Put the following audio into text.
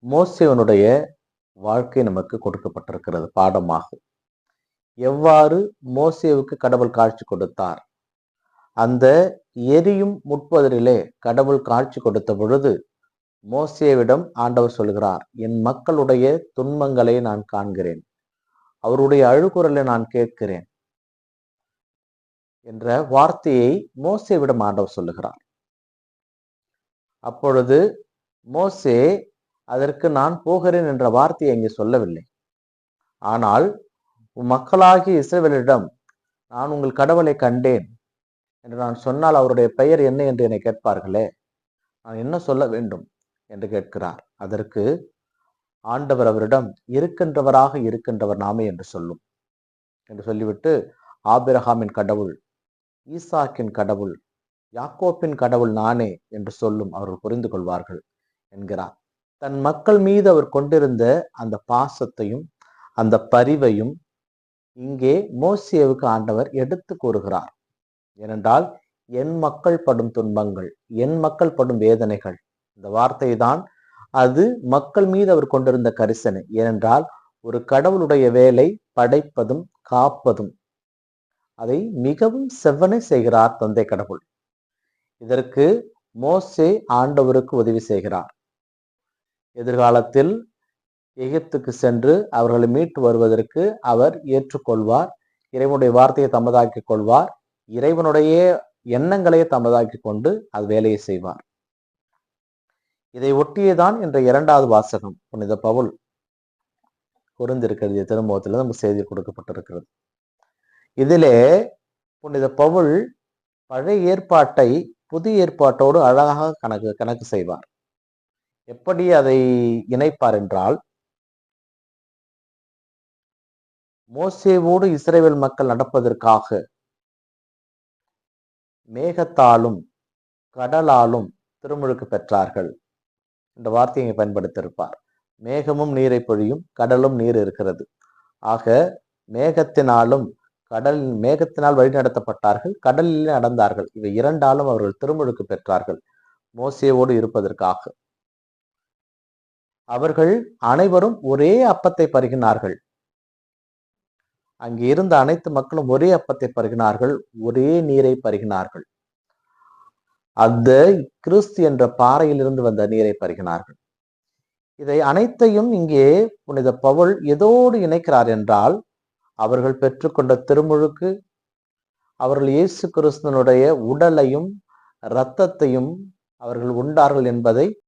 மோசேயினுடைய வாழ்க்கை நமக்கு கொடுக்கப்பட்டிருக்கிறது பாடமாக. எவ்வாறு மோசேவுக்கு கடவுள் காட்சி கொடுத்தார்? அந்த எரியும் முட்புதரிலே கடவுள் காட்சி கொடுத்த பொழுது மோசேவிடம் ஆண்டவர் சொல்கிறார், என் மக்களுடைய துன்பங்களை நான் காண்கிறேன், அவருடைய அழுகுரலை நான் கேட்கிறேன் என்ற வார்த்தையை மோசேவிடம் ஆண்டவர் சொல்லுகிறார். அப்பொழுது மோசே அதற்கு நான் போகிறேன் என்ற வார்த்தையை இங்கே சொல்லவில்லை. ஆனால் மக்களாகிய இஸ்ரவேலிடம் நான் உங்கள் கடவுளை கண்டேன் என்று நான் சொன்னால் அவருடைய பெயர் என்ன என்று என்னை கேட்பார்களே, நான் என்ன சொல்ல வேண்டும் என்று கேட்கிறார். அதற்கு ஆண்டவர் அவரிடம் இருக்கின்றவராக இருக்கின்றவர் நாமே என்று சொல்லும் என்று சொல்லிவிட்டு, ஆபிரகாமின் கடவுள், ஈசாக்கின் கடவுள், யாக்கோப்பின் கடவுள் நானே என்று சொல்லும், அவர்கள் புரிந்து கொள்வார்கள் என்கிறார். தன் மக்கள் மீது அவர் கொண்டிருந்த அந்த பாசத்தையும் அந்த பரிவையும் இங்கே மோசேவுக்கு ஆண்டவர் எடுத்து கூறுகிறார். ஏனென்றால் என் மக்கள் படும் துன்பங்கள், என் மக்கள் படும் வேதனைகள், இந்த வார்த்தை தான் அது மக்கள் மீது அவர் கொண்டிருந்த கரிசனை. ஏனென்றால் ஒரு கடவுளுடைய வேலை படைப்பதும் காப்பதும், அதை மிகவும் செவ்வனே செய்கிறார் தந்தை கடவுள். இதற்கு மோசே ஆண்டவருக்கு உதவி செய்கிறார். எதிர்காலத்தில் எகிப்துக்கு சென்று அவர்களை மீட்டு வருவதற்கு அவர் ஏற்றுக்கொள்வார், இறைவனுடைய வார்த்தையை தமதாக்கிக் கொள்வார், இறைவனுடைய எண்ணங்களையே தமதாக்கி கொண்டு அது வேலையை செய்வார். இதை ஒட்டியேதான் என்ற 2வது வாசகம் புனித பவுல் கொரிந்தியருக்கு திருமுகத்தில் நமக்கு செய்தி கொடுக்கப்பட்டிருக்கிறது. இதிலே புனித பவுல் பழைய ஏற்பாட்டை புதிய ஏற்பாட்டோடு அழகாக கணக்கு செய்வார். எப்படி அதை இணைப்பார் என்றால், மோசேவோடு இஸ்ரவேல் மக்கள் நடப்பதற்காக மேகத்தாலும் கடலாலும் திருமுழுக்கு பெற்றார்கள் என்ற வார்த்தையை பயன்படுத்தியிருப்பார். மேகமும் நீரை பொழியும், கடலும் நீர் இருக்கிறது. ஆக மேகத்தினாலும் மேகத்தினால் வழிநடத்தப்பட்டார்கள், கடலிலே நடந்தார்கள். இவை 2ஆலும் அவர்கள் திருமுழுக்கு பெற்றார்கள் மோசேவோடு இருப்பதற்காக. அவர்கள் அனைவரும் ஒரே அப்பத்தை பருகினார்கள். அங்கே இருந்த அனைத்து மக்களும் ஒரே அப்பத்தை பருகினார்கள், ஒரே நீரை பருகினார்கள். அந்த கிறிஸ்து என்ற பாறையிலிருந்து வந்த நீரை பருகினார்கள். இதை அனைத்தையும் இங்கே புனித பவுல் எதோடு இணைக்கிறார் என்றால், அவர்கள் பெற்றுக்கொண்ட திருமுழுக்கு, அவர்கள் இயேசு கிறிஸ்துவனுடைய உடலையும் இரத்தத்தையும் அவர்கள் உண்டார்கள் என்பதை